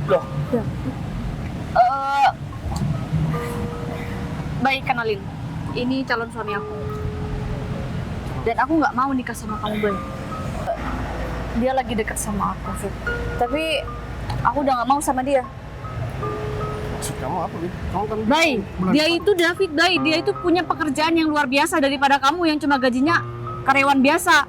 Loh, Eh, Baik, kenalin. Ini calon suami aku. Dan aku nggak mau nikah sama kamu, Bay. Dia lagi dekat sama aku, Fit. Tapi aku udah nggak mau sama dia. maksud kamu apa, Bin? Kamu kan Bay, bulan dia depan. itu David, Bay. Dia itu punya pekerjaan yang luar biasa daripada kamu yang cuma gajinya karyawan biasa.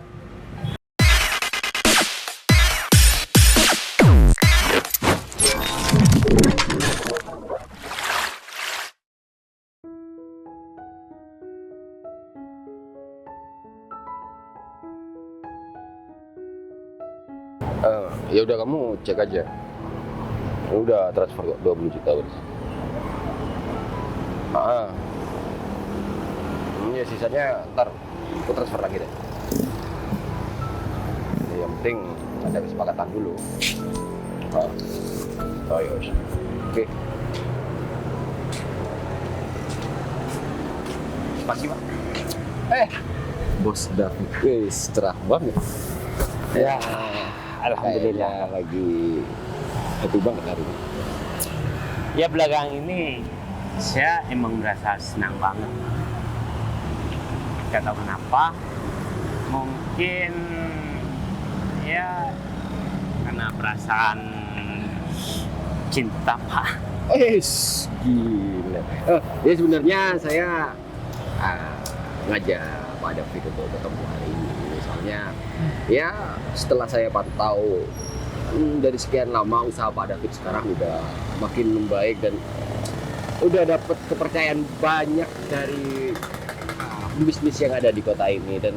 Ya udah kamu cek aja. Udah transfer kok 20 juta beres. Ah. Ya sisanya ntar aku transfer lagi deh. Ya, yang penting ada kesepakatan dulu. Oh ya wis. Oke. Pagi, Pak. Bos David. Wis, cerah banget. Ya, alhamdulillah. Kayaknya lagi happy banget hari ini. Ya belakangan ini saya emang merasa senang banget. Gak tahu kenapa. Mungkin ya karena perasaan cinta, Pak. Gila. Ya sebenarnya saya ngajak Pak David untuk ketemu hari ini. Soalnya ya setelah saya pantau dari sekian lama usaha Pak David sekarang udah makin membaik dan udah dapat kepercayaan banyak dari bisnis yang ada di kota ini dan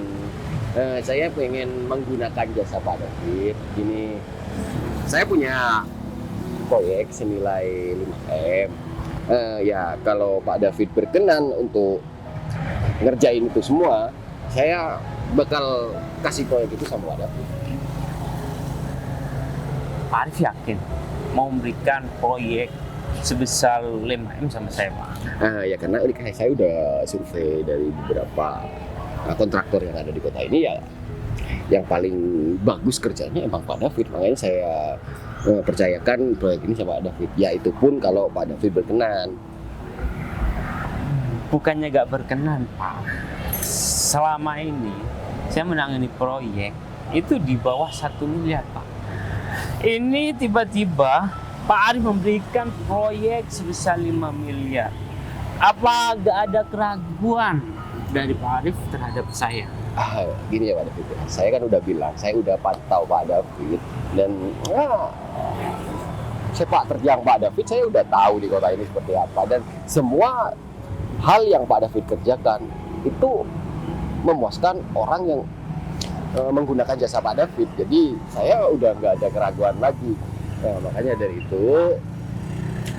saya pengen menggunakan jasa Pak David. Gini, saya punya proyek senilai 5M. Ya kalau Pak David berkenan untuk ngerjain itu semua, saya bakal kasih proyek itu sama Pak David. Pak Arif yakin mau memberikan proyek sebesar 5M sama saya, Pak. Ya karena ini kayak saya udah survei dari beberapa kontraktor yang ada di kota ini ya, yang paling bagus kerjanya emang Pak David, makanya saya percayakan proyek ini sama Pak David. Ya itu pun kalau Pak David berkenan. Bukannya gak berkenan, Pak. Selama ini saya menangani proyek itu di bawah 1 miliar, Pak. Ini tiba-tiba Pak Arif memberikan proyek sebesar 5 miliar. Apa gak ada keraguan dari Pak Arif terhadap saya? Gini ya Pak David, saya kan udah bilang, saya udah pantau Pak David dan sepak terjang Pak David saya udah tahu di kota ini seperti apa, dan semua hal yang Pak David kerjakan itu memuaskan orang yang menggunakan jasa Pak David. Jadi saya udah nggak ada keraguan lagi. Makanya dari itu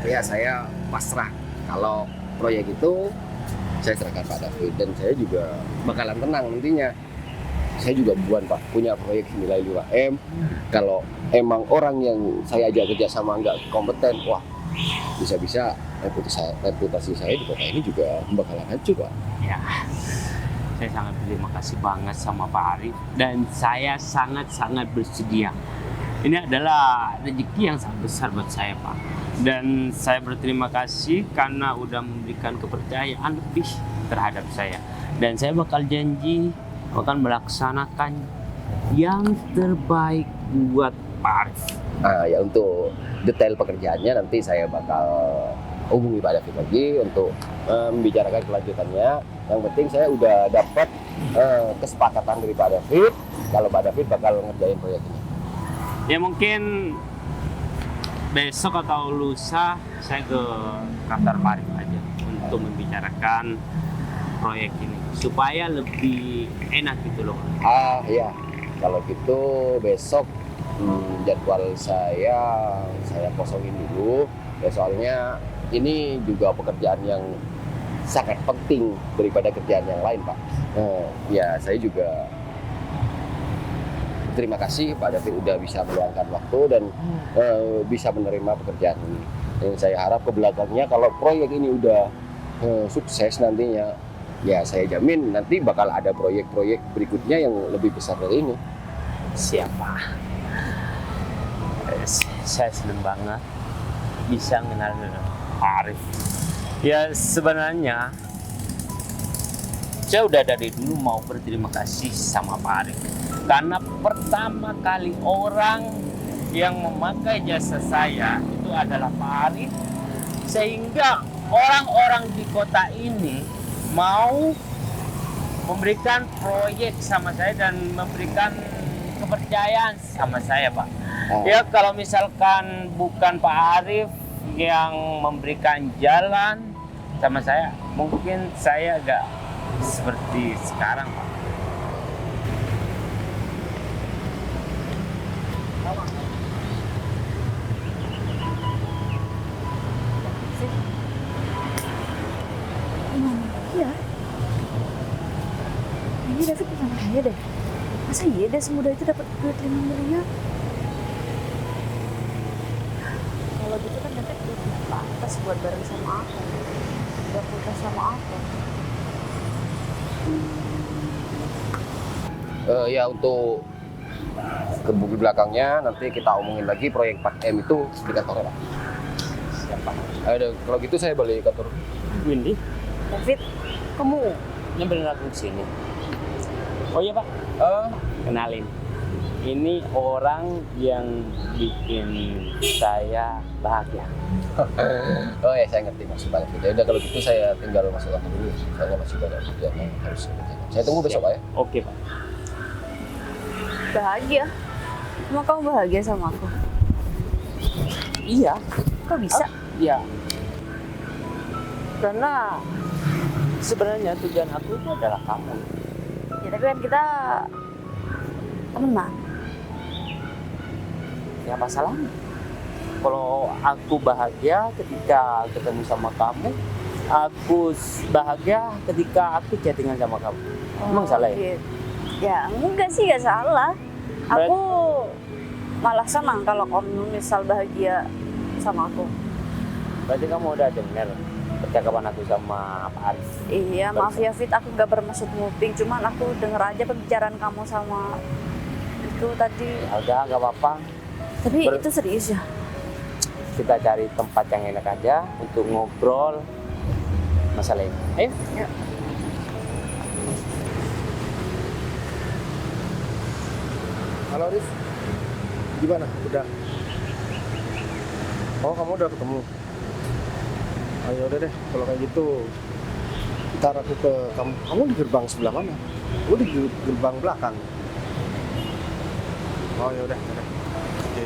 ya saya pasrah kalau proyek itu saya serahkan Pak David, dan saya juga bakalan tenang nantinya. Saya juga punya proyek senilai 5M. Kalau emang orang yang saya ajak kerja sama nggak kompeten, wah bisa-bisa reputasi saya di kota ini juga bakalan hancur, Pak. Ya, saya sangat berterima kasih banget sama Pak Arif dan saya sangat-sangat bersedia. Ini adalah rezeki yang sangat besar buat saya, Pak. Dan saya berterima kasih karena udah memberikan kepercayaan lebih terhadap saya. Dan saya bakal janji akan melaksanakan yang terbaik buat Pak Arif. Ya untuk detail pekerjaannya nanti saya bakal hubungi Pak David lagi untuk membicarakan kelanjutannya. Yang penting saya udah dapat kesepakatan dari Pak David kalau Pak David bakal ngerjain proyek ini. Ya mungkin besok atau lusa saya ke kantor Pak Arif aja untuk membicarakan proyek ini supaya lebih enak gitu loh. Ya kalau gitu besok jadwal saya kosongin dulu ya, soalnya ini juga pekerjaan yang sangat penting daripada kerjaan yang lain, Pak. Ya saya juga terima kasih Pak David udah bisa meluangkan waktu dan bisa menerima pekerjaan ini. Dan saya harap ke belakangnya kalau proyek ini udah sukses nantinya, ya saya jamin nanti bakal ada proyek-proyek berikutnya yang lebih besar dari ini. Siapa? Saya senang banget bisa kenal Pak Arif. Ya sebenarnya saya udah dari dulu mau berterima kasih sama Pak Arif. Karena pertama kali orang yang memakai jasa saya itu adalah Pak Arif. Sehingga orang-orang di kota ini mau memberikan proyek sama saya dan memberikan kepercayaan sama saya, Pak. Ya kalau misalkan bukan Pak Arif yang memberikan jalan sama saya, mungkin saya agak seperti sekarang, Pak. Iya. Ini David bukan kaya deh. Masa iya deh semudah itu dapat duit 5 miliar? Kalau gitu kan David udah pantas buat bareng sama aku. Udah putus sama aku. Ya untuk ke buku belakangnya nanti kita omongin lagi proyek 4M itu di kantornya, Pak. Siapa? Ayo, kalau gitu saya balik kantor. Windy, David, kamu nyamperin aku ke sini. Oh iya, Pak. Kenalin. Ini orang yang bikin saya bahagia. Oh ya, saya ngerti maksud Pak David. Ya udah kalau gitu saya tinggal masuk kantor dulu. Soalnya masih banyak kerjaan yang harus saya kerjakan. Saya tunggu besok, Pak ya. Oke, Pak. bahagia. Emang kamu bahagia sama aku? Iya. Kok bisa? Iya. Karena sebenarnya tujuan aku itu adalah kamu. Ya tapi kan kita teman. Ya masalahnya. Kalau aku bahagia ketika ketemu sama kamu, aku bahagia ketika aku chattingan sama kamu. Emang salah ya? Ya enggak sih, gak salah. Aku malah senang kalau kamu misal bahagia sama aku. Berarti kamu udah dengar percakapan aku sama Pak Arif? Iya, maaf ya Fit, aku gak bermaksud nguping, cuman aku denger aja pembicaraan kamu sama itu tadi. Ya udah, gak apa-apa. Tapi itu serius ya? Kita cari tempat yang enak aja untuk ngobrol masalah ini. Ayo. Ya. Halo Rif, gimana? Udah? Oh, kamu udah ketemu? Oh ya udah deh, kalau kayak gitu ntar aku ke kamu. Kamu di gerbang sebelah mana? Aku di gerbang belakang. Oh ya udah. Oke.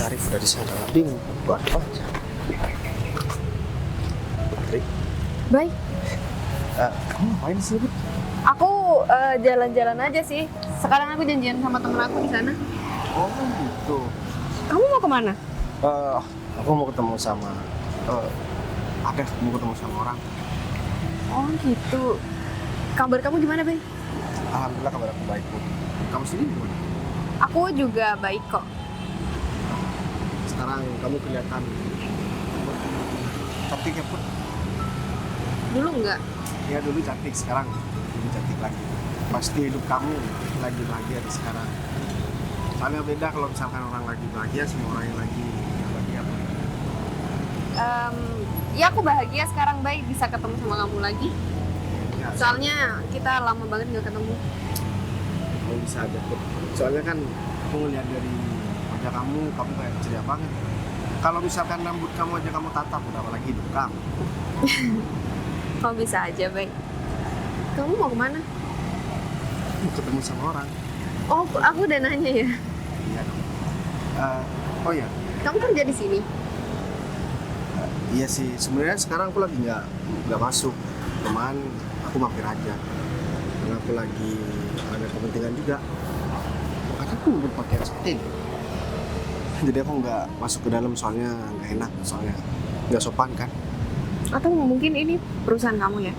Tarif dari sana. Ding, buat apa? Putri, Baik. kamu ngapain sih, Bud? Aku jalan-jalan aja sih. Sekarang aku janjian sama temen aku di sana. Oh gitu. Kamu mau kemana? Aku mau ketemu sama mau ketemu sama orang. Oh gitu. Kabar kamu gimana, Bay? Alhamdulillah kabar aku baik, Put. Kamu sendiri gimana? Aku juga baik kok. Sekarang kamu kelihatan cantik ya, Put. Dulu enggak? Ya dulu cantik, sekarang lebih cantik lagi. Pasti hidup kamu lagi bahagia di sekarang. Soalnya beda kalau misalkan orang lagi bahagia sama orang yang lagi bahagia, Put. Ya aku bahagia sekarang, Bay, bisa ketemu sama kamu lagi. Ya, Soalnya kita lama banget nggak ketemu. kamu bisa aja, Put. Soalnya kan aku ngeliat dari wajah kamu kayak ceria banget. Kalau misalkan rambut kamu aja kamu tatap, udah apalagi hidup kamu. Kamu bisa aja, Bay. Kamu mau kemana? Mau ketemu sama orang. Oh, aku udah nanya ya. Iya dong. Oh ya, Kamu kerja di sini? iya sih. Sebenarnya sekarang aku lagi nggak masuk. Cuman aku mampir aja. Karena aku lagi ada kepentingan juga. Makanya aku berpakaian seperti ini. Jadi aku nggak masuk ke dalam soalnya nggak enak. Soalnya nggak sopan kan. Atau mungkin ini perusahaan kamu ya?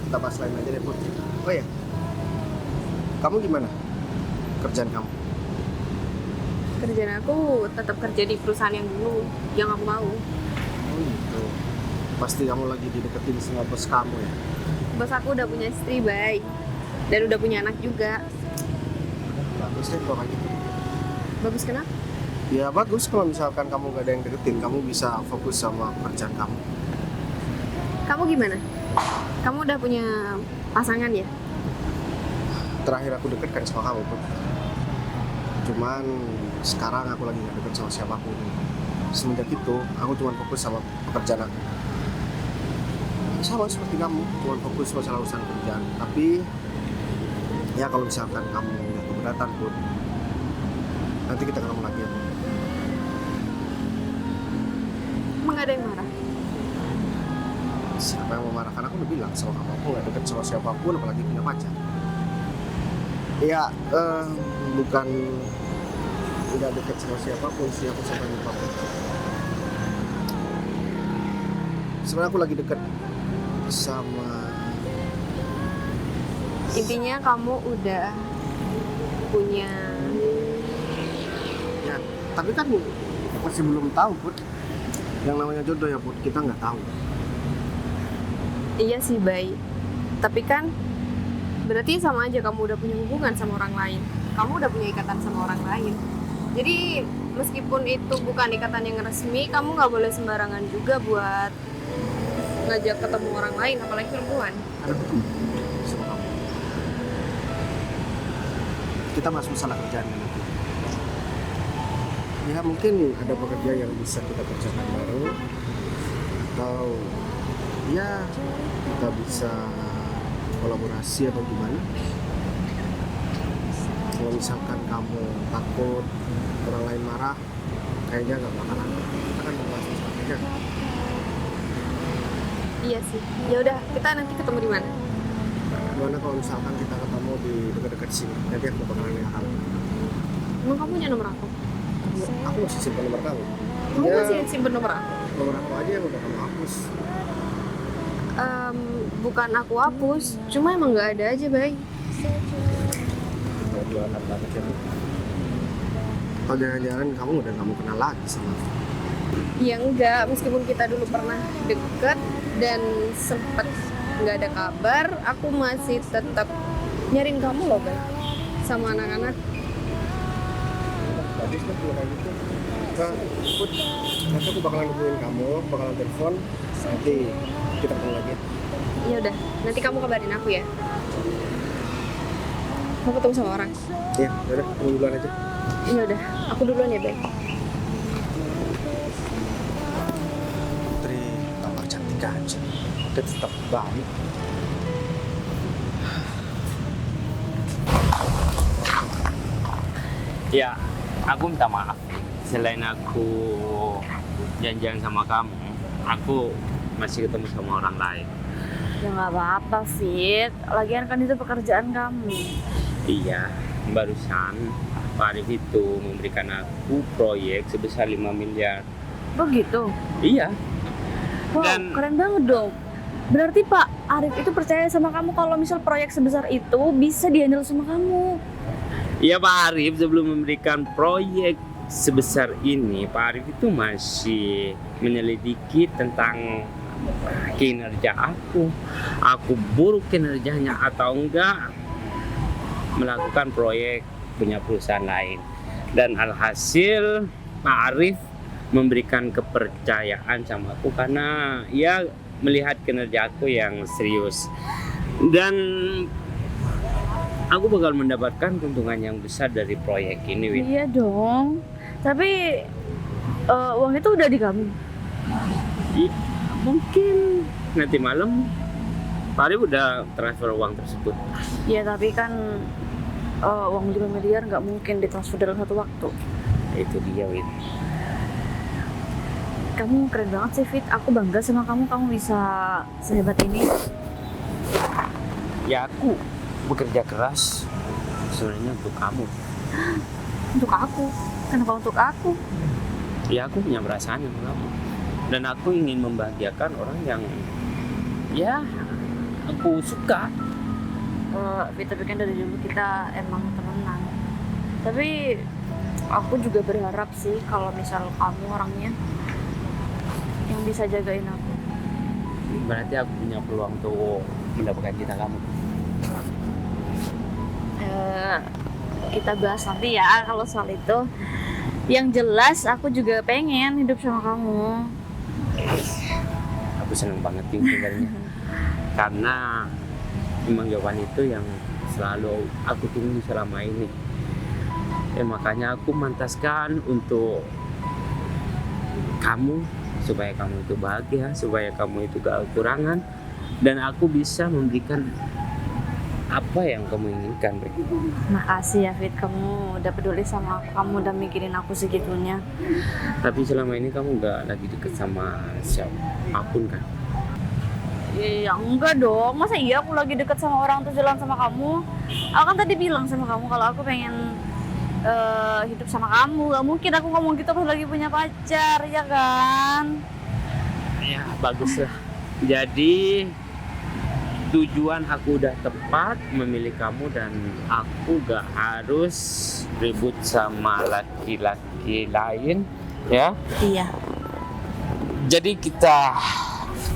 Kita bahas lain aja deh, Put. Oh ya, kamu gimana? Kerjaan kamu? Kerjaan aku tetap kerja di perusahaan yang dulu, yang aku mau. Oh gitu. Pasti kamu lagi dideketin sama bos kamu ya? Bos aku udah punya istri, Bay. Dan udah punya anak juga. bagus deh kalau kayak gitu. Bagus kenapa? Ya bagus kalau misalkan kamu gak ada yang deketin, kamu bisa fokus sama pekerjaan kamu. Kamu gimana? Kamu udah punya pasangan ya? Terakhir aku deket kan sama kamu, Put. Cuman sekarang aku lagi gak deket sama siapapun. Semenjak itu, aku cuma fokus sama pekerjaan aku. Sama seperti kamu, cuma fokus masalah urusan kerjaan. Tapi ya kalau misalkan kamu udah keberatan, Put, nanti kita ketemu lagi ya. Emang gak ada yang marah? Siapa yang memarahkan? Aku udah bilang sama kamu, aku gak deket sama siapapun, apalagi punya pacar. Ya, bukan nggak deket sama siapapun sih, aku sama siapapun. Sebenarnya aku lagi deket sama... Intinya kamu udah punya... Ya, tapi kan masih belum tahu, Put. Yang namanya jodoh ya, Put, kita nggak tahu. Iya sih, Bay. Tapi kan berarti sama aja kamu udah punya hubungan sama orang lain. Kamu udah punya ikatan sama orang lain. Jadi meskipun itu bukan ikatan yang resmi, kamu nggak boleh sembarangan juga buat ngajak ketemu orang lain, apalagi perempuan. Ada ketemu sama kamu. Kita bahas masalah kerjaan nanti. Ya mungkin ada pekerjaan yang bisa kita kerjakan bareng, atau ya kita bisa kolaborasi atau gimana. Kalau misalkan kamu takut orang lain marah, kayaknya nggak bakalan. Kita kan membahas masalah kerja. Iya sih. Ya udah, kita nanti ketemu di mana? Gimana kalau misalkan kita ketemu di dekat-dekat sini? Nanti aku bakalan lihat hal. Emang kamu punya nomor aku? Aku masih simpan nomor kamu. Kamu Ya, masih simpen nomor aku? nomor aku aja yang udah kamu hapus. Bukan aku hapus, cuma emang nggak ada aja, Bay. Kalau jualan banget ya. Kalau jangan-jangan kamu udah nggak mau kenal lagi sama aku. Ya enggak, meskipun kita dulu pernah deket dan sempet nggak ada kabar, aku masih tetap nyariin kamu loh, Bay. Sama anak-anak. Bagus kan kalau kayak gitu. Nah, Put, nanti aku bakalan hubungin kamu, bakalan telepon. Nanti kita ketemu lagi. Ya udah, nanti kamu kabarin aku ya. Mau ketemu sama orang. Ya, udah ketemu duluan aja. Ya udah, aku duluan ya, Bay. Putri tampak cantik aja. Dia tetap baik. Ya, aku minta maaf. Selain aku janjian sama kamu, aku masih ketemu sama orang lain. Ya nggak apa-apa, Fit. Lagian kan itu pekerjaan kamu. Iya, barusan Pak Arif itu memberikan aku proyek sebesar 5 miliar. Begitu? Iya. Wow, Dan- keren banget dong. Berarti Pak Arif itu percaya sama kamu kalau misal proyek sebesar itu bisa dihandle sama kamu. Iya, Pak Arif sebelum memberikan proyek sebesar ini, Pak Arif itu masih menyelidiki tentang kinerja aku buruk kinerjanya atau enggak melakukan proyek punya perusahaan lain. Dan alhasil Pak Arif memberikan kepercayaan sama aku karena ia melihat kinerja aku yang serius. Dan aku bakal mendapatkan keuntungan yang besar dari proyek ini, Win. Iya dong. Tapi uang itu udah di kamu. Mungkin nanti malam Pak Arif udah transfer uang tersebut. Iya, tapi kan uang 5 miliar nggak mungkin ditransfer dalam satu waktu. Itu dia, Win. Kamu keren banget sih, Fit. Aku bangga sama kamu. Kamu bisa sehebat ini. Ya, aku bekerja keras sebenarnya untuk kamu. Untuk aku. Kenapa untuk aku? Ya, aku punya perasaan sama kamu. Dan aku ingin membahagiakan orang yang ya aku suka. Fit, tapi kan dari dulu kita emang temenan. Tapi aku juga berharap sih kalau misal kamu orangnya yang bisa jagain aku. Berarti aku punya peluang untuk mendapatkan cinta kamu. kita bahas nanti ya kalau soal itu. Yang jelas aku juga pengen hidup sama kamu. Aku seneng banget nih dengarnya. Karena memang jawaban itu yang selalu aku tunggu selama ini. Makanya aku mantaskan untuk kamu, supaya kamu itu bahagia, supaya kamu itu gak kekurangan, dan aku bisa memberikan apa yang kamu inginkan. Makasih ya Fit, kamu udah peduli sama aku, kamu udah mikirin aku segitunya. Tapi selama ini kamu gak lagi deket sama siapapun kan? Ya enggak dong, masa iya aku lagi deket sama orang terus jalan sama kamu? Aku kan tadi bilang sama kamu kalau aku pengen hidup sama kamu. Gak mungkin aku ngomong gitu pas lagi punya pacar, ya kan? Ya bagus lah. Jadi tujuan aku udah tepat memilih kamu, dan aku gak harus ribut sama laki-laki lain, ya. Iya. Jadi kita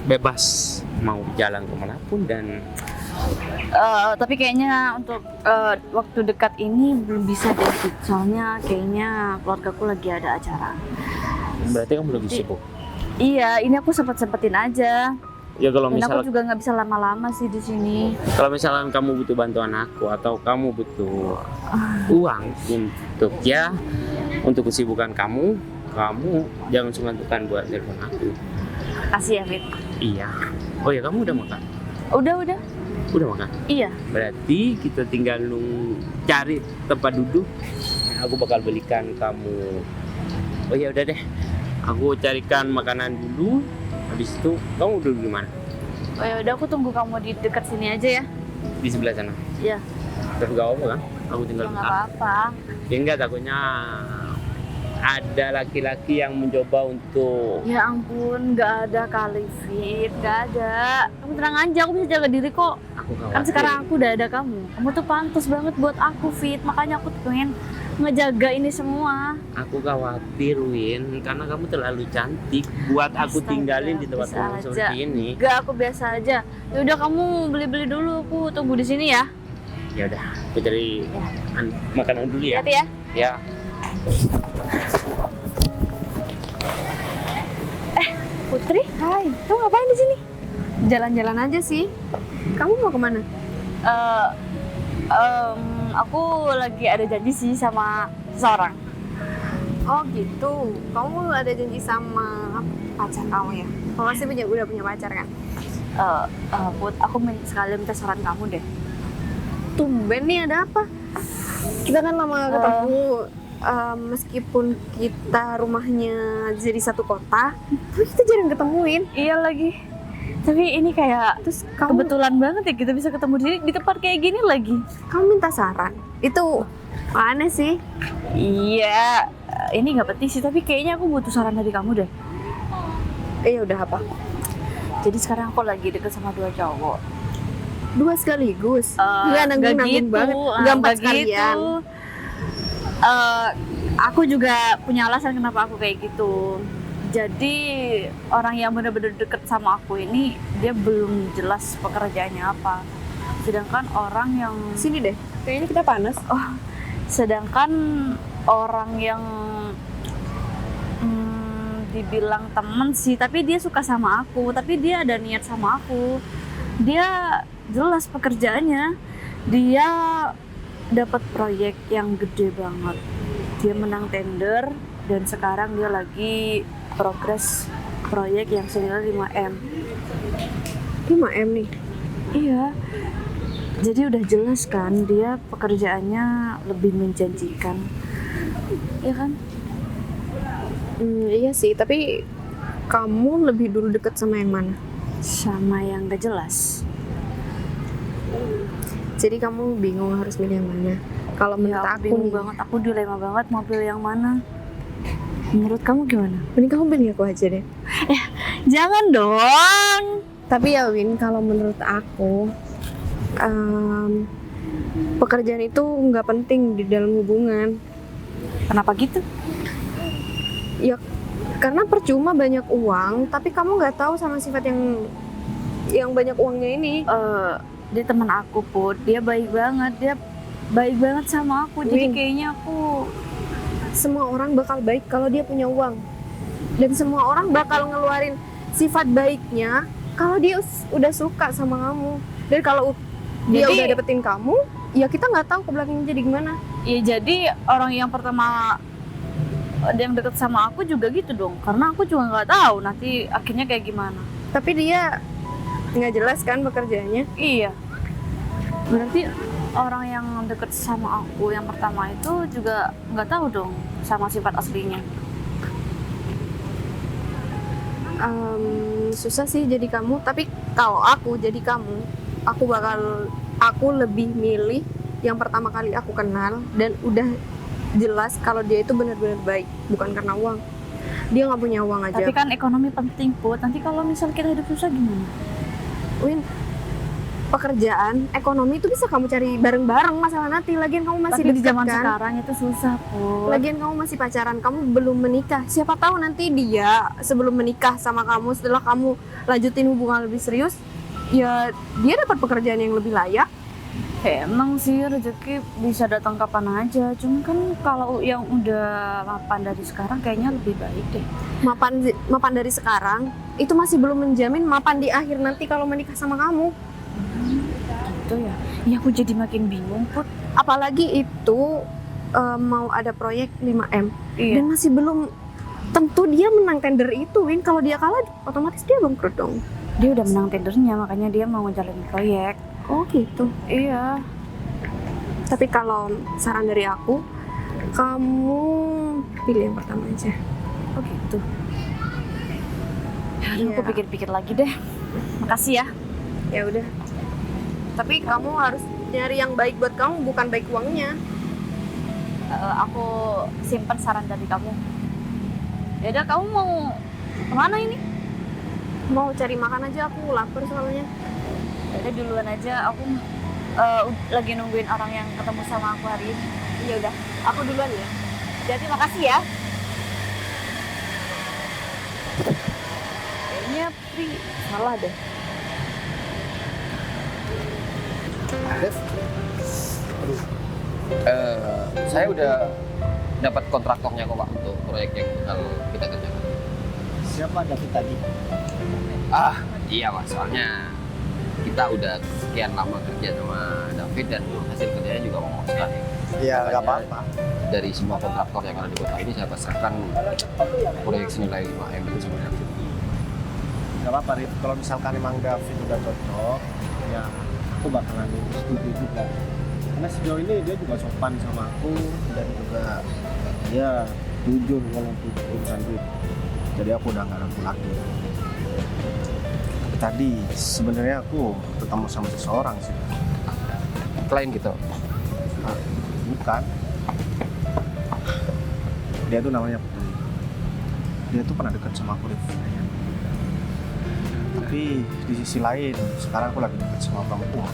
bebas mau jalan kemanapun, dan Tapi kayaknya untuk waktu dekat ini belum bisa deh, Fit. Soalnya kayaknya keluargaku lagi ada acara. berarti kamu lebih sibuk. Iya, ini aku sempet-sempetin aja. Ya kalau Dan aku misalnya juga nggak bisa lama-lama sih di sini. kalau misalkan kamu butuh bantuan aku atau kamu butuh uang untuk kesibukan kamu jangan sungkan-sungkan buat telepon aku. Kasih ya, Fit. Iya. Oh ya, kamu udah makan? Udah. Udah makan? Iya. Berarti kita tinggal cari tempat duduk. Aku bakal belikan kamu. Oh ya udah deh. Aku carikan makanan dulu. Habis itu kamu duduk di mana? Oh ya udah, aku tunggu kamu di dekat sini aja ya. Di sebelah sana. Iya. Terus gak apa kan? Aku tinggal Nggak bentar. apa-apa. Ya enggak, takutnya ada laki-laki yang mencoba untuk Ya ampun, nggak ada kali, Fit. Nggak ada. Kamu tenang aja, aku bisa jaga diri kok. aku khawatir. Kan sekarang aku udah ada kamu. Kamu tuh pantas banget buat aku, Fit. Makanya aku tuh pengen ngejaga ini semua. Aku khawatir, Win, karena kamu terlalu cantik buat aku Astaga, tinggalin di tempat bisa umum aja. seperti ini. Gak, aku biasa aja. Ya udah, kamu beli-beli dulu. Aku tunggu di sini ya. Ya udah, aku cari makanan dulu ya. Hati ya. Ya. Putri, Hai, kamu ngapain di sini? Jalan-jalan aja sih. Kamu mau kemana? eh, aku lagi ada janji sih sama seseorang. Oh gitu. Kamu ada janji sama pacar kamu ya? Kamu pasti udah punya pacar kan? Put, aku sekali minta saran kamu deh. Tumben nih, ada apa? Kita kan lama gak ketemu. Meskipun kita rumahnya jadi satu kota, tapi kita jarang ketemuin. Iya lagi. Tapi ini kayak Terus kamu kebetulan banget ya kita bisa ketemu di tempat kayak gini lagi. minta saran. Itu aneh sih. Iya, ini nggak penting sih, tapi kayaknya aku butuh saran dari kamu deh. Ya udah, apa? Jadi sekarang aku lagi deket sama 2 cowok. 2 sekaligus. Nggak nanggung banget. Nggak 4 sekalian. Aku juga punya alasan kenapa aku kayak gitu. Jadi orang yang benar-benar deket sama aku ini dia belum jelas pekerjaannya apa. Sedangkan orang yang Sini deh. Kayaknya kita panas. sedangkan orang yang dibilang temen sih, tapi dia suka sama aku, tapi dia ada niat sama aku. Dia jelas pekerjaannya. Dia dapat proyek yang gede banget. Dia menang tender dan sekarang dia lagi progres proyek yang senilai 5M. 5M nih. Iya. Jadi udah jelas kan dia pekerjaannya lebih menjanjikan. Iya kan? Iya sih, tapi kamu lebih dulu deket sama yang mana? Sama yang gak jelas. Jadi kamu bingung harus milih yang mana? Kalau menurut Ya, aku bingung nih, banget, aku dilema banget mau pilih yang mana. Menurut kamu gimana? mending kamu pilih aku aja deh. Jangan dong. Tapi ya Win, kalau menurut aku pekerjaan itu nggak penting di dalam hubungan. Kenapa gitu? Ya karena percuma banyak uang, tapi kamu nggak tahu sama sifat yang banyak uangnya ini. Dia teman aku, Put. Dia baik banget. Dia baik banget sama aku. Jadi Win. kayaknya aku Semua orang bakal baik kalau dia punya uang. Dan semua orang bakal ngeluarin sifat baiknya kalau dia udah suka sama kamu. Dan kalau dia Jadi- udah dapetin kamu, ya kita nggak tahu ke belakangnya jadi gimana. ya jadi orang yang pertama yang deket sama aku juga gitu dong. Karena aku juga nggak tahu nanti akhirnya kayak gimana. Tapi dia nggak jelas kan pekerjaannya. Iya. Berarti orang yang deket sama aku yang pertama itu juga nggak tahu dong sama sifat aslinya. Susah sih jadi kamu, tapi kalau aku jadi kamu, aku lebih milih yang pertama kali aku kenal dan udah jelas kalau dia itu benar-benar baik, bukan karena uang. Dia nggak punya uang aja. Tapi kan ekonomi penting, Put. Nanti kalau misal kita hidup susah gimana? Win, pekerjaan, ekonomi itu bisa kamu cari bareng-bareng masalah nanti. Lagian kamu masih Tapi di dekat zaman kan? sekarang itu susah, Put. Lagian kamu masih pacaran, kamu belum menikah. Siapa tahu nanti dia sebelum menikah sama kamu, setelah kamu lanjutin hubungan lebih serius, ya dia dapat pekerjaan yang lebih layak. Emang sih rezeki bisa datang kapan aja. Cuma kan kalau yang udah mapan dari sekarang kayaknya lebih baik deh. Mapan dari sekarang itu masih belum menjamin mapan di akhir nanti kalau menikah sama kamu. Gitu ya. Ya aku jadi makin bingung, Put. Apalagi itu mau ada proyek 5M Iya. dan masih belum tentu dia menang tender itu, Win. Kalau dia kalah otomatis dia bangkrut dong. Dia udah menang tendernya, makanya dia mau ngejalanin proyek. Oh gitu. Iya. Tapi kalau saran dari aku, kamu pilih yang pertama aja. Oh gitu. Aduh, Iya. aku pikir-pikir lagi deh. Makasih ya. Ya udah. Tapi kamu harus nyari yang baik buat kamu, bukan baik uangnya. Aku simpen saran dari kamu. Yaudah, kamu mau kemana ini? Mau cari makan aja, aku lapar soalnya. Yaudah duluan aja. Aku lagi nungguin orang yang ketemu sama aku hari ini. Ya udah, aku duluan ya. Jadi makasih ya. Kayaknya Pri salah deh. Dev, saya udah dapat kontraktornya kok Pak untuk proyek yang bakal kita kerjakan. Siapa David tadi? Ah, iya Pak, soalnya kita udah sekian lama kerja sama David dan hasil kerjanya juga memuaskan. Iya, nggak Makanya apa-apa. Dari semua kontraktor yang ada di kota ini saya pasrahkan proyek senilai 5M itu sama David. Nggak apa-apa, Rif. Kalau misalkan emang David udah cocok, ya aku bakalan setuju juga. Karena sejauh ini dia juga sopan sama aku dan juga dia jujur kalau untuk urusan duit. Jadi aku udah nggak ragu lagi. Tapi tadi sebenarnya aku ketemu sama seseorang sih. Klien gitu. Bukan. Dia tuh namanya Putri. Dia tuh pernah dekat sama aku, Rif. Tapi di sisi lain, sekarang aku lagi dekat sama perempuan.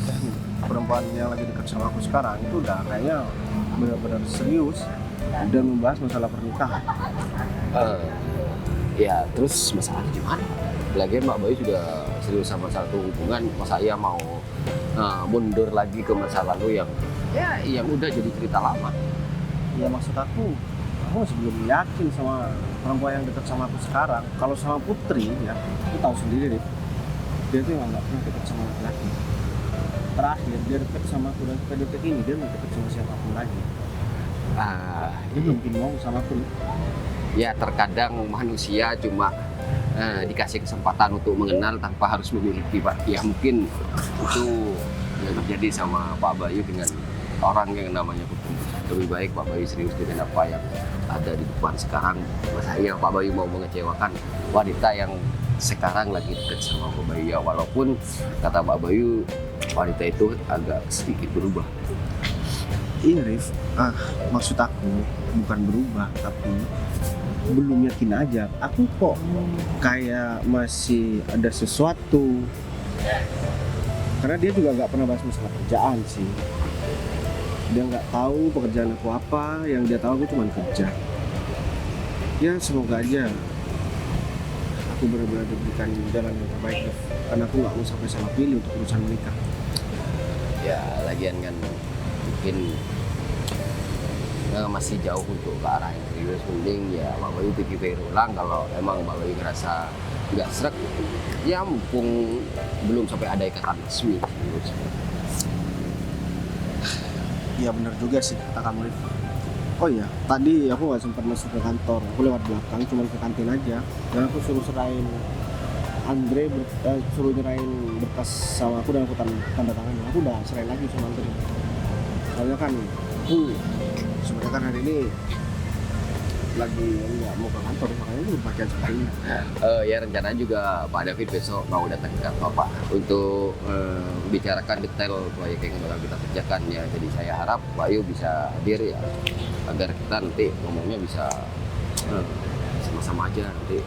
Dan perempuan yang lagi dekat sama aku sekarang itu udah kayaknya benar-benar serius dan membahas masalah pernikahan. Ya terus masalahnya gimana? Lagian Mbak Bayu sudah serius sama satu hubungan, masa iya mau mundur lagi ke masa lalu yang yang udah jadi cerita lama. Ya maksud aku masih belum yakin sama perempuan yang dekat sama aku sekarang. Kalau sama Putri ya, aku tahu sendiri deh. Dia tuh emang nggak pernah dekat sama laki-laki. Terakhir dia dekat sama aku dan sampai detik ini dia nggak dekat sama siapapun lagi. Dia belum mungkin mau sama aku. Ya terkadang manusia cuma dikasih kesempatan untuk mengenal tanpa harus memiliki Pak. Ya mungkin itu yang terjadi sama Pak Bayu dengan orang yang namanya Putri. Lebih baik Pak Bayu serius dengan apa yang ada di depan sekarang. Masa iya Pak Bayu mau mengecewakan wanita yang sekarang lagi dekat sama Pak Bayu, ya walaupun kata Pak Bayu wanita itu agak sedikit berubah. Iya Rif, maksud aku bukan berubah tapi belum yakin aja. Aku kok kayak masih ada sesuatu. Karena dia juga nggak pernah bahas masalah kerjaan sih. Dia nggak tahu pekerjaan aku apa, yang dia tahu aku cuma kerja. Ya semoga aja aku benar-benar diberikan jalan yang terbaik, Rif. Karena aku nggak mau sampai salah pilih untuk urusan menikah. Ya lagian kan mungkin masih jauh untuk ke arah yang serius, mending ya Pak Bayu pikir ulang. Kalau emang Pak Bayu ngerasa nggak srek, ya mumpung belum sampai ada ikatan resmi. Iya benar juga sih kata kamu, Rif. Oh iya, tadi aku nggak sempat masuk ke kantor, aku lewat belakang, cuma ke kantin aja. Dan aku suruh serain suruh nyerain berkas sama aku dan aku tanda tangan. Aku udah serain lagi sama Andre. Soalnya kan aku sebenarnya kan hari ini lagi nggak mau ke kantor, makanya aku berpakaian seperti ini. Ya rencana juga Pak David besok mau datang ke kantor Pak untuk bicarakan detail proyek yang bakal kita kerjakan ya. Jadi saya harap Pak Yu bisa hadir ya, agar kita nanti ngomongnya bisa sama-sama aja nanti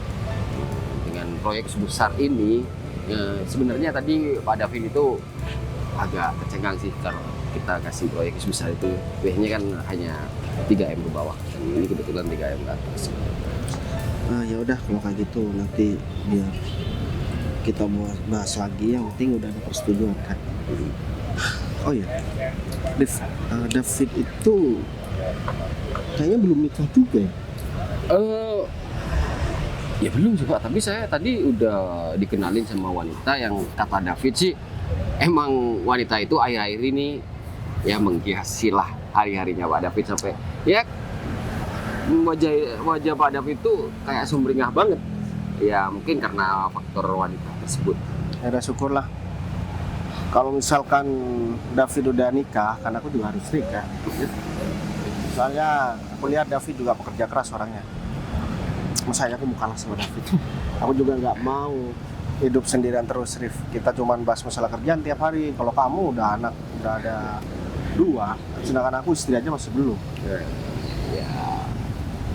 dengan proyek sebesar ini. Sebenarnya tadi Pak David itu agak kecengang sih kalau kita kasih proyek sebesar itu, biasanya kan hanya 3M ke bawah, dan ini kebetulan 3M ke atas. Ya udah kalau kayak gitu nanti biar kita bahas lagi, yang penting udah ada persetujuan kan. Oh iya, David itu kayaknya belum nikah juga ya? Ya belum sih Pak, tapi saya tadi udah dikenalin sama wanita yang kata David sih emang wanita itu akhir-akhir ini ya menghiasilah hari-harinya Pak David, sampai ya wajah Pak David itu kayak sumringah banget. Ya mungkin karena faktor wanita tersebut. Ya udah syukurlah. Kalau misalkan David udah nikah, kan aku juga harus nikah. Soalnya aku lihat David juga pekerja keras orangnya. Masanya aku mau kalah sama David. Aku juga nggak mau hidup sendirian terus, Rif. Kita cuman bahas masalah kerjaan tiap hari. Kalau kamu udah anak, udah ada 2, sedangkan aku istri aja masih belum.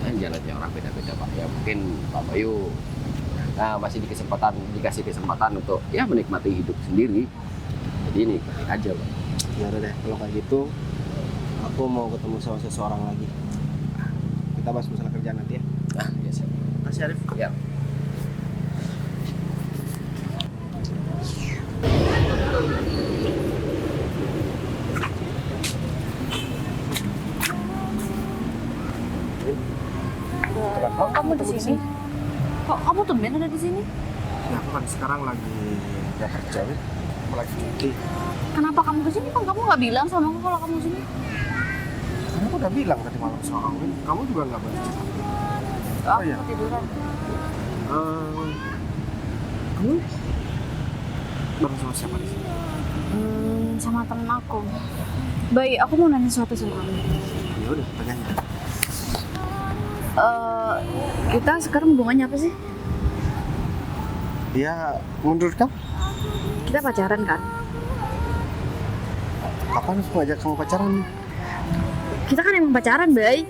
Ya jalannya orang beda-beda Pak. Ya mungkin Pak Bayu masih dikasih kesempatan untuk ya menikmati hidup sendiri. Jadi nikmatin aja Pak. Ya udah deh, kalau kayak gitu aku mau ketemu sama seseorang lagi. Kita bahas masalah kerjaan nanti ya. Ya sih. Makasih Arif. Ya. Kok kamu di sini? Kok kamu tumben ada di sini? Ya aku kan sekarang lagi nggak kerja, Rif. Aku lagi cuti. Kenapa kamu ke sini? Kan kamu nggak bilang sama aku kalau kamu sini. Karena aku udah bilang tadi malam sama kamu juga nggak balas chat aku. Oh, iya. Tiduran. Kamu bareng sama siapa di sini? Sama temen aku. Baik, aku mau nanya sesuatu sama kamu. Ya udah, tanya aja. Kita sekarang hubungannya apa sih? Ya, menurut kamu? Kita pacaran kan? Kapan aku ngajak kamu pacaran? Kita kan emang pacaran, Bay.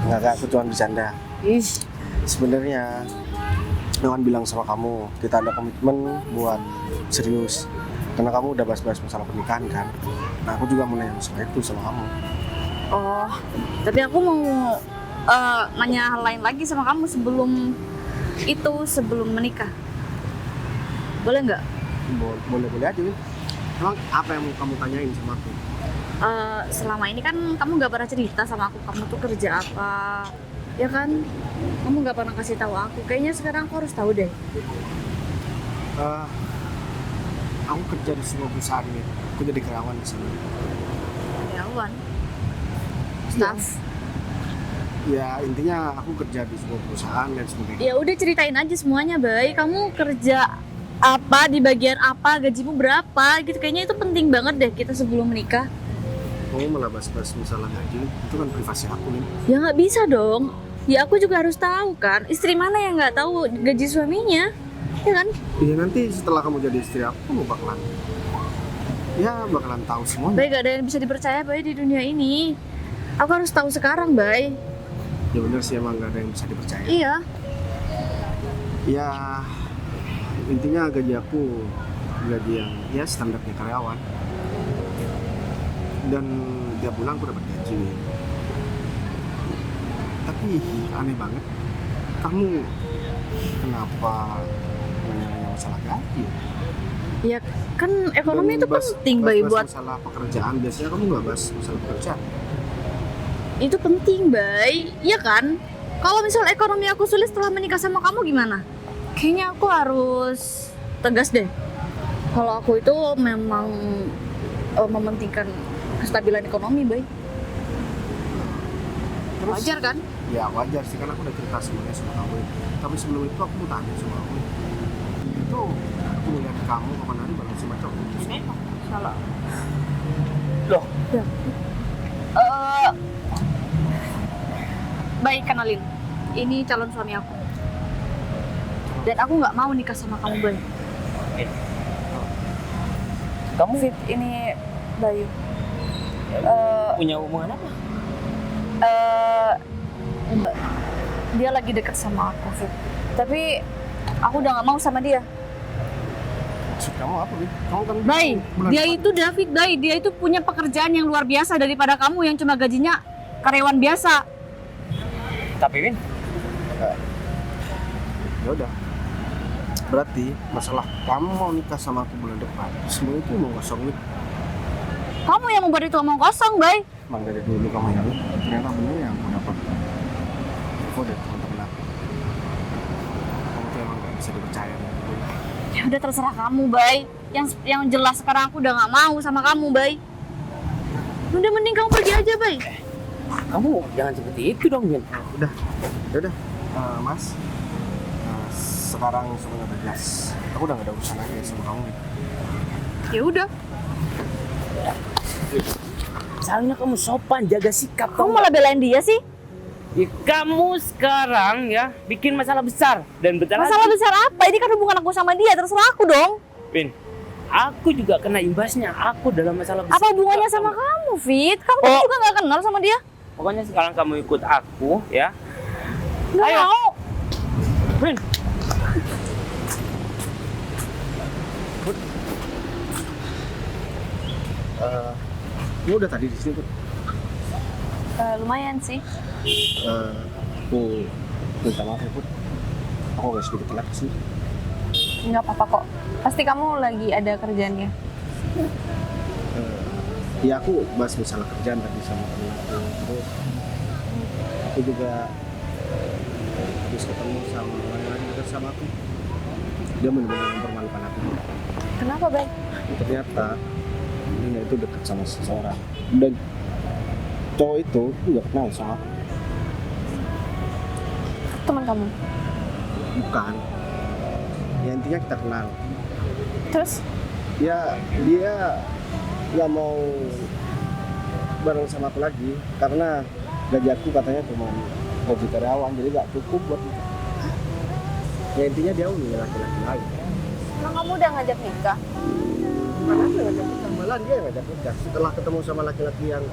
Enggak, aku cuma bercanda. Ih, Sebenarnya Dewan bilang sama kamu, kita ada komitmen buat serius. Karena kamu udah bahas-bahas masalah pernikahan kan. Nah, aku juga mau nanya masalah itu sama kamu. oh, tapi aku mau nanya hal lain lagi sama kamu sebelum menikah. Boleh nggak? Boleh aja, Win. Emang apa yang mau kamu tanyain sama aku? Selama ini kan kamu nggak pernah cerita sama aku, kamu tuh kerja apa, ya kan? Kamu nggak pernah kasih tahu aku. Kayaknya sekarang aku harus tahu deh. Aku kerja di sebuah perusahaan nih. Aku jadi karyawan di sana. Karyawan, staff. Ya intinya aku kerja di sebuah perusahaan dan sebagainya. Ya udah ceritain aja semuanya, Bay. Kamu kerja apa, di bagian apa, gajimu berapa gitu. Kayaknya itu penting banget deh kita sebelum menikah. Kamu malah bahas-bahas masalah gaji, itu kan privasi aku nih. Ya nggak bisa dong. Ya aku juga harus tahu kan. Istri mana yang nggak tahu gaji suaminya, ya kan? Ya nanti setelah kamu jadi istri aku, kamu bakalan tahu semuanya. Bay, gak ada yang bisa dipercaya, Bay, di dunia ini. Aku harus tahu sekarang, Bay. Ya bener sih, emang gak ada yang bisa dipercaya. Iya. Ya intinya gaji aku gaji yang ya standarnya karyawan. Dan tiap bulan aku dapat gaji. Tapi aneh banget, kamu kenapa nanya masalah gaji ya? Ya kan ekonomi itu bahas- penting Bay bahas buat masalah pekerjaan. Biasanya kamu nggak bahas masalah pekerjaan. itu penting Bay, iya kan? Kalau misal ekonomi aku sulit setelah menikah sama kamu gimana? Kayaknya aku harus tegas deh. Kalau aku itu memang mementingkan kestabilan ekonomi Bay. Terus Wajar kan? ya wajar sih, kan aku udah cerita semuanya sama kamu. Tapi sebelum itu aku mau tanya sama kamu. Itu aku ngeliat kamu kapan hari bareng sama cowok. Salah. Loh? Ya. Baik, kenalin. Ini calon suami aku. Dan aku nggak mau nikah sama kamu, Bay. Kamu Fit, ini Bayu. punya hubungan apa? Dia lagi deket sama aku, Fit. Tapi aku udah nggak mau sama dia. Maksud kamu apa, Bin? Kamu kan Bay, bulan dia depan. itu David, Bay. Dia itu punya pekerjaan yang luar biasa daripada kamu yang cuma gajinya karyawan biasa. Tapi Win, Ya udah. Berarti masalah kamu mau nikah sama aku bulan depan, semua itu mau kosong, Bin. Kamu yang membuat itu omong kosong, Bay. Emang dari dulu kamu yang ternyata bener yang aku dapat info dari teman-teman aku. Kamu tuh emang gak bisa dipercaya gitu. Ya udah terserah kamu, Bay. Yang jelas sekarang aku udah nggak mau sama kamu, Bay. Udah mending kamu pergi aja, Bay. kamu jangan seperti itu dong Win. Udah, ya udah, Mas. Sekarang semuanya udah jelas. Aku udah gak ada urusan lagi sama kamu. Bin. Ya udah. Misalnya kamu sopan, jaga sikap. Kamu malah belain dia sih? Ya, kamu sekarang ya bikin masalah besar dan bentar Masalah lagi, besar apa? Ini kan hubungan aku sama dia. Terserah aku dong. Win, aku juga kena imbasnya. Aku dalam masalah besar. Apa hubungannya juga, sama tau kamu, Fit? Kamu Oh. juga nggak kenal sama dia? nggak? Pokoknya sekarang kamu ikut aku ya. Nggak Ayo. mau. Win, Ini udah tadi di sini tuh. Lumayan sih. Aku minta maaf ya, Put. Aku agak sedikit telat kesini. Nggak apa-apa kok. Pasti kamu lagi ada kerjaannya. Ya aku bahas masalah kerjaan tadi sama temen aku. Terus aku juga habis ketemu sama orang lain dekat sama aku. Dia benar-benar mempermalukan aku. Kenapa, Bay? Ternyata dia itu dekat sama seseorang. Dan cowok itu nggak kenal sama aku. Teman kamu. Bukan. Ya intinya kita kenal. Terus? Ya dia nggak mau bareng sama aku lagi karena gaji aku katanya cuma gaji karyawan, jadi nggak cukup buat itu. Ya intinya dia punya laki-laki lain. Emang kamu udah ngajak nikah? Mana ada ngajak nikah, malah dia yang ngajak nikah. Setelah ketemu sama laki-laki yang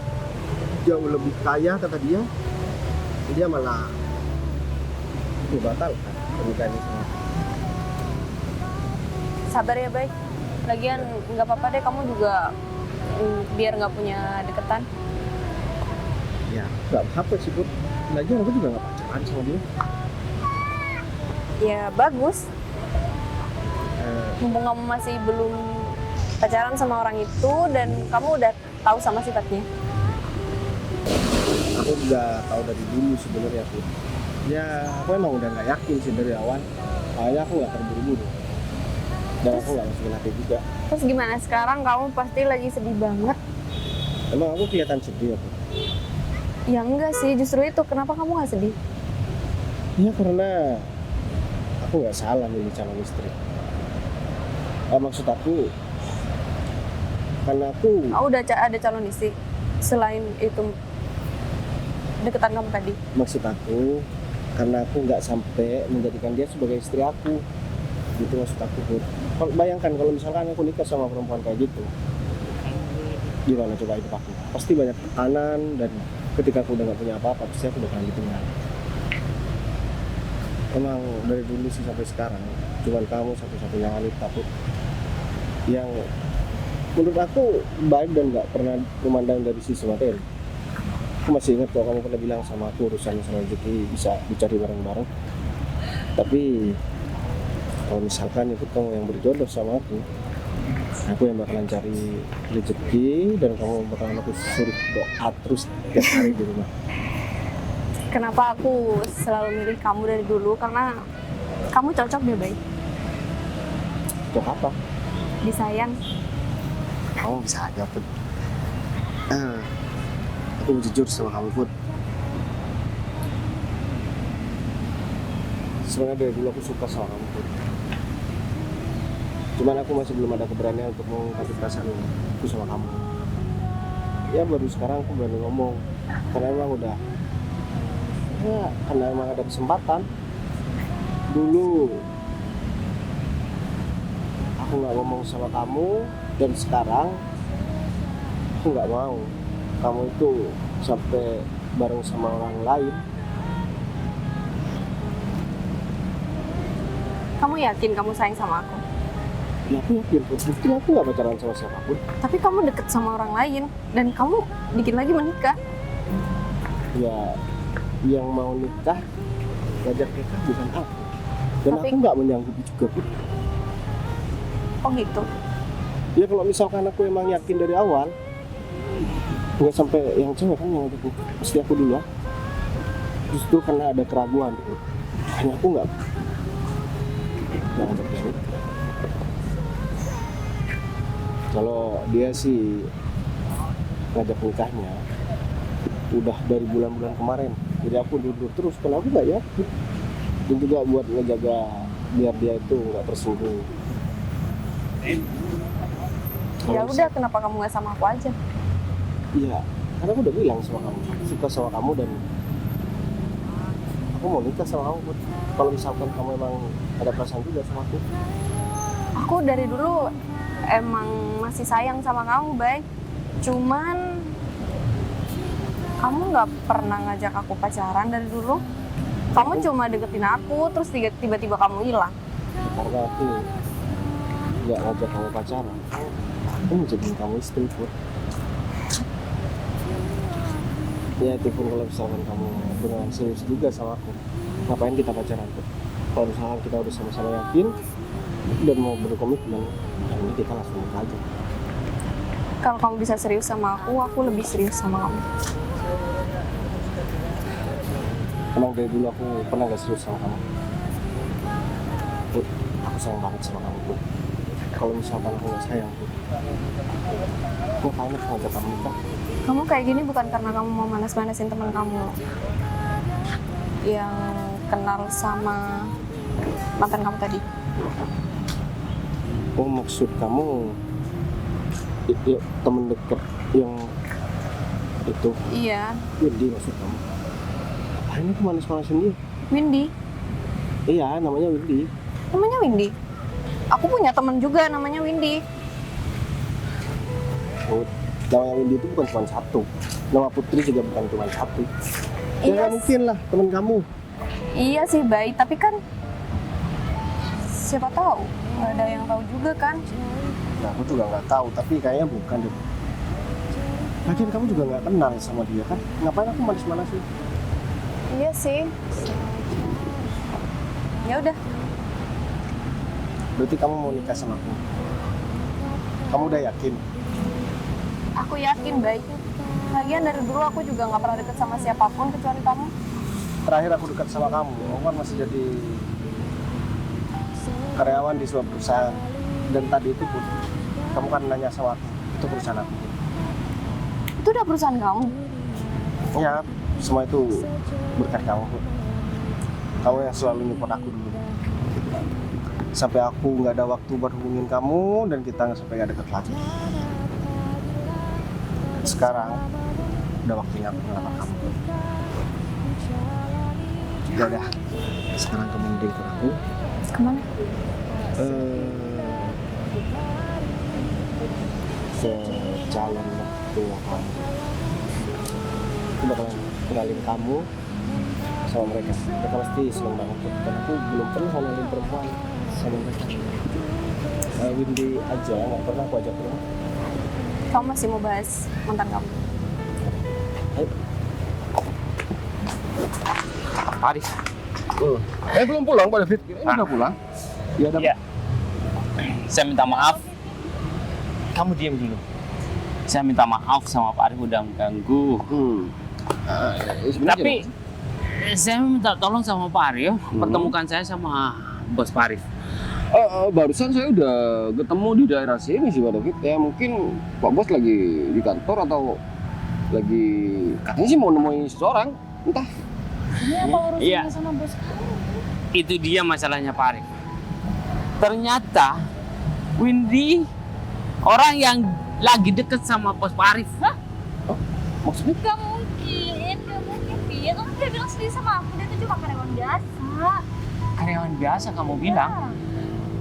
jauh lebih kaya kata dia malah dibatalkan pernikahan ini sama aku. Sabar ya, Bay. Lagian nggak apa-apa deh, kamu juga biar nggak punya deketan. Ya nggak apa sih, Put. Lagian aku juga nggak pacaran sama dia. Ya bagus. Eh, Mumpung kamu masih belum pacaran sama orang itu dan kamu udah tahu sama sifatnya. aku udah tahu dari dulu sebenarnya, Put. Ya aku emang udah nggak yakin sih dari awal. Makanya aku nggak terburu-buru. Dan aku nggak masukin hati juga. Terus gimana sekarang? Kamu pasti lagi sedih banget. Emang aku kelihatan sedih ya, Put? Ya enggak sih, justru itu. Kenapa kamu nggak sedih? Ya karena aku nggak salah milih calon istri. Maksud aku karena aku Oh, udah ada calon istri. Selain itu deketan kamu tadi. maksud aku karena aku nggak sampai menjadikan dia sebagai istri aku. Gitu maksud aku, Put. Kalau bayangkan kalau misalkan aku nikah sama perempuan kayak gitu, gimana coba hidup aku? Pasti banyak tekanan dan ketika aku udah nggak punya apa-apa, pasti aku bakalan ditinggal. Emang dari dulu sih sampai sekarang, cuman kamu satu-satunya wanita, Put, yang menurut aku baik dan nggak pernah memandang dari sisi materi. Aku masih ingat kalau kamu pernah bilang sama aku urusan masalah rezeki bisa dicari bareng-bareng. Tapi kalau misalkan itu kamu yang berjodoh sama aku, Aku yang bakalan cari rezeki dan kamu bakalan aku suruh doa terus tiap hari di rumah. Kenapa aku selalu milih kamu dari dulu? Karena kamu cocok deh, Bay. Untuk apa? Disayang. Kamu bisa aja, Put. Aku mau jujur sama kamu, Put. Sebenarnya dari dulu aku suka sama kamu, Put. Cuman aku masih belum ada keberanian untuk mengungkapkan perasaan aku sama kamu. Ya baru sekarang aku berani ngomong. Karena emang udah, ya karena emang ada kesempatan. Dulu aku nggak ngomong sama kamu, dan sekarang aku nggak mau kamu itu sampai bareng sama orang lain. Kamu yakin kamu sayang sama aku? Ya aku yakin, Put. Bukti aku nggak pacaran sama siapapun. Tapi kamu deket sama orang lain dan kamu bikin lagi menikah. Ya yang mau nikah ngajak nikah bukan aku, dan Tapi- aku nggak menyanggupi juga, Put. Oh gitu. Ya kalau misalkan aku emang yakin dari awal, nggak sampai yang cewek kan yang ngajak nikah, pasti aku dulu. Justru karena ada keraguan, Put. Hanya aku nggak ngajak dia nikah. Kalau dia sih ngajak nikahnya udah dari bulan-bulan kemarin, jadi aku duduk terus karena aku nggak yakin, dan juga buat ngejaga biar dia itu nggak tersinggung. Ya udah, kenapa kamu nggak sama aku aja? Iya, karena aku udah bilang sama kamu, suka sama kamu, dan aku mau nikah sama kamu, Put. Kalau misalkan kamu emang ada perasaan juga sama aku. Aku dari dulu emang masih sayang sama kamu, Bay. Cuman kamu nggak pernah ngajak aku pacaran dari dulu. Kamu cuma deketin aku, terus tiba-tiba kamu hilang. Karena aku nggak ngajak kamu pacaran, aku mau jadiin kamu istri, Put. Ya itu pun kalau misalkan kamu beneran serius juga sama aku, ngapain kita pacaran, Put? Kalau misalkan kita udah sama-sama yakin dan mau berkomitmen, yang ini kita langsung nikah aja. Kalau kamu bisa serius sama aku lebih serius sama kamu. Emang dari dulu aku pernah gak serius sama kamu, Put. Aku sayang banget sama kamu, Put. Kalau misalkan aku gak sayang, Put, ngapain aku ngajak kamu nikah? Kamu kayak gini bukan karena kamu mau manas-manasin teman kamu yang kenal sama mantan kamu tadi. Oh, maksud kamu temen deket yang itu? Iya, Windy maksud kamu? Ngapain aku manas-manasin dia? Windy. Iya, namanya Windy. Namanya Windy. Aku punya teman juga namanya Windy. Oh, namanya Windy itu bukan cuma satu. Nama Putri juga bukan cuma satu. Ya Iya. nggak mungkin lah temen kamu. Iya sih, baik. Tapi kan siapa tahu? Nggak ada yang tahu juga kan? Nah, aku juga nggak tahu, tapi kayaknya bukan deh. Lagian kamu juga nggak kenal sama dia kan? Ngapain aku manas-manasin? Iya sih. Ya udah. Berarti kamu mau nikah sama aku? Kamu udah yakin? Aku yakin, baik. Lagian dari dulu aku juga nggak pernah deket sama siapapun kecuali kamu. Terakhir aku dekat sama kamu, aku kan masih jadi karyawan di sebuah perusahaan. Dan tadi itu pun, kamu kan nanya sama aku, itu perusahaan aku. Itu udah perusahaan kamu. Ya, semua itu berkat kamu, Put. Kamu yang selalu nyupport aku dulu. Sampai aku nggak ada waktu buat hubungin kamu, dan kita nggak sampai nggak deket lagi. Sekarang, udah waktunya aku ngelamar kamu. Ya udah, sekarang kamu mending ke aku. Kemana? Ke calon mertua kamu. Aku bakalan kenalin kamu sama mereka. Mereka pasti seneng banget, Put. Dan aku belum pernah kenalin perempuan sama mereka. Windy aja, nggak pernah aku ajak pulang. Kamu masih mau bahas mantan kamu? Ayo. Haris. Belum pulang Pak David. Kirain udah pulang. Ya, Iya. Saya minta maaf. kamu diam dulu. Saya minta maaf sama Pak Arif udah mengganggu. Sebenarnya Tapi saya minta tolong sama Pak Arif, pertemukan saya sama bos Pak Arif. barusan saya udah ketemu di daerah sini sih Pak David. Ya mungkin Pak Bos lagi di kantor atau lagi katanya sih mau nemuin seseorang. Entah. Ini apa urusannya Iya. sama bos kamu? Itu dia masalahnya Pak Arif. Ternyata Windy orang yang lagi deket sama bos Pak Arif. Maksudnya? Gak mungkin, Fit. Orang dia bilang sendiri sama aku, dia itu cuma karyawan biasa. Karyawan biasa kamu bilang.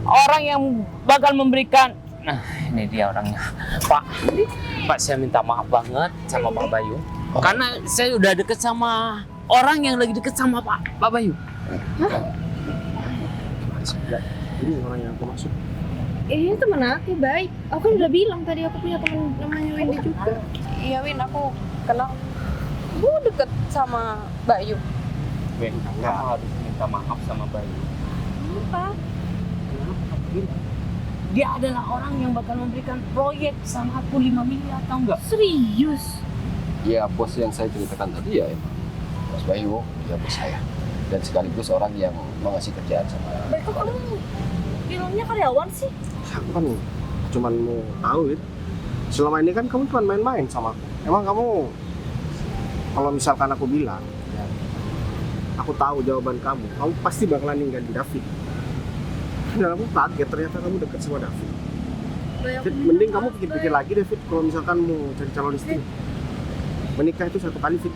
Orang yang bakal memberikan. Nah, ini dia orangnya. Pak, saya minta maaf banget sama Pak Bayu. Karena saya udah deket sama orang yang lagi deket sama Pak Bayu. Ini orang yang aku maksud. Ini temen aku baik. Aku kan udah bilang tadi aku punya temen namanya Windy juga. Iya Win, aku kenal. Gue deket sama Bayu. Ben, kamu harus minta maaf sama Bayu. Apa? Dia adalah orang yang bakal memberikan proyek sama aku 5 miliar, tau nggak? Serius? Ya bos yang saya ceritakan tadi ya emang Mas Bayu, ya bos saya. Dan sekaligus orang yang mengasih kerjaan sama Baik, kok kamu bilangnya karyawan sih? Aku kan cuman mau tahu gitu. Selama ini kan kamu cuma main-main sama aku. Emang kamu kalau misalkan aku bilang, ya, aku tahu jawaban kamu pasti bakalan ninggalin David. Dan aku kaget ternyata kamu deket sama David. Fit, mending kamu pikir-pikir lagi deh Fit, kalau misalkan mau cari calon istri. Menikah itu satu kali Fit.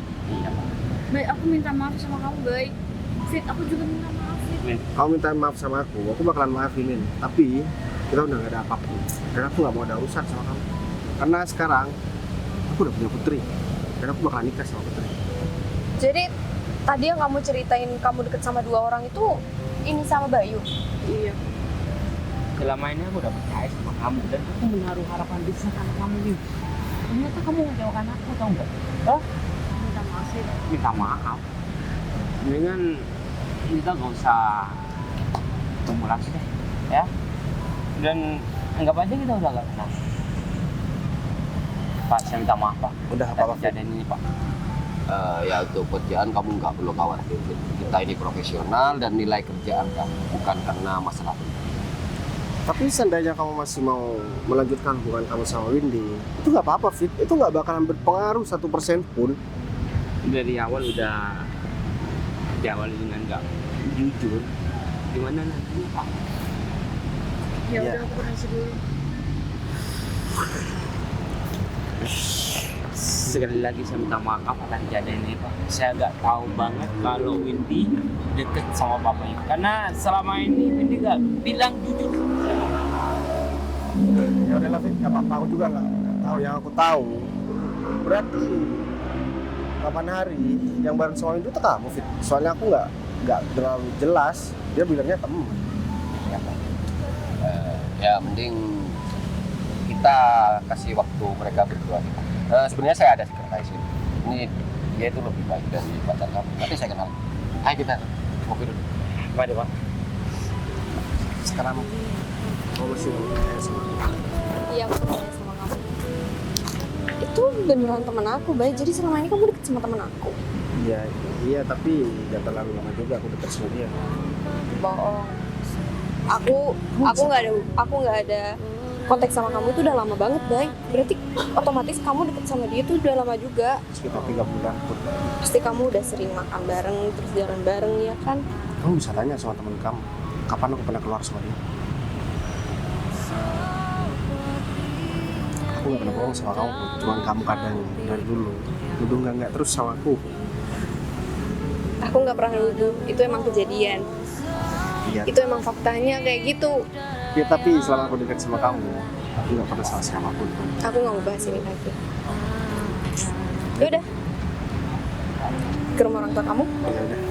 Baik, aku minta maaf sama kamu, baik. Fit, aku juga minta maaf, Fit. Kamu minta maaf sama aku bakalan maafin. Tapi kita udah gak ada apapun. Dan aku gak mau ada urusan sama kamu. Karena sekarang aku udah punya putri. Dan aku bakalan nikah sama putri. Jadi tadi yang kamu ceritain kamu deket sama 2 orang itu ini sama Bayu. Iya. Selama ini aku udah percaya sama kamu dan aku menaruh harapan besar sama kamu nih. Ternyata kamu ngejauhkan aku, tau nggak? Minta maaf, Fit. Minta maaf. Mendingan kita nggak usah ketemu lagi deh, ya. Dan anggap aja kita udah gak kenal. Pak, saya minta maaf Pak. Udah apa-apa Fit. Kejadian ini Pak. ya untuk kerjaan kamu nggak perlu khawatir. Kita ini profesional dan nilai kerjaan kamu bukan karena masalah pribadi. Tapi seandainya kamu masih mau melanjutkan hubungan kamu sama Windy, itu nggak apa-apa Fit. Itu nggak bakalan berpengaruh 1% pun. Dari awal udah diawali dengan nggak jujur. Gimana nantinya Pak? Ya Iya. udah, aku permisi dulu. Sekali lagi saya minta maaf akan kejadian ini Pak. Saya nggak tahu banget kalau Windy deket sama bapaknya. Karena selama ini Windy nggak bilang jujur. Ya udah lah Fit, nggak apa-apa. Aku juga nggak tahu. Yang aku tahu berarti kapan hari yang bareng sama Windy itu kamu Fit. Soalnya aku nggak terlalu jelas. Dia bilangnya temen. Ya, Pak. Ya mending kita kasih waktu mereka berdua. Sebenarnya saya ada sekretaris ini. Ini dia itu lebih baik dari pacar kamu. Nanti saya kenal. Ayo kita ngopi dulu. Mari Pak. Sekarang kamu masih mau percaya sama aku. Iya, aku percaya sama kamu. Itu beneran temen aku, baik. Jadi selama ini kamu deket sama temen aku. Iya, tapi jangan terlalu lama juga aku deket sama dia. Bohong. Aku nggak ada kontak sama kamu itu udah lama banget, baik. Berarti otomatis kamu deket sama dia tuh udah lama juga. Sekitar 3 bulan pun. Pasti kamu udah sering makan bareng, terus jalan bareng, ya kan? Kamu bisa tanya sama temen kamu, kapan aku pernah keluar sama dia? Aku gak pernah bohong sama kamu, cuman kamu kadang dari dulu nuduh nggak terus sama aku. Aku nggak pernah nuduh, itu emang kejadian. Iya. Itu emang faktanya kayak gitu. Ya tapi selama aku dekat sama kamu, aku nggak pernah salah siapapun. Aku nggak mau bahas ini lagi. Yaudah, ke rumah orang tua kamu. Ya udah.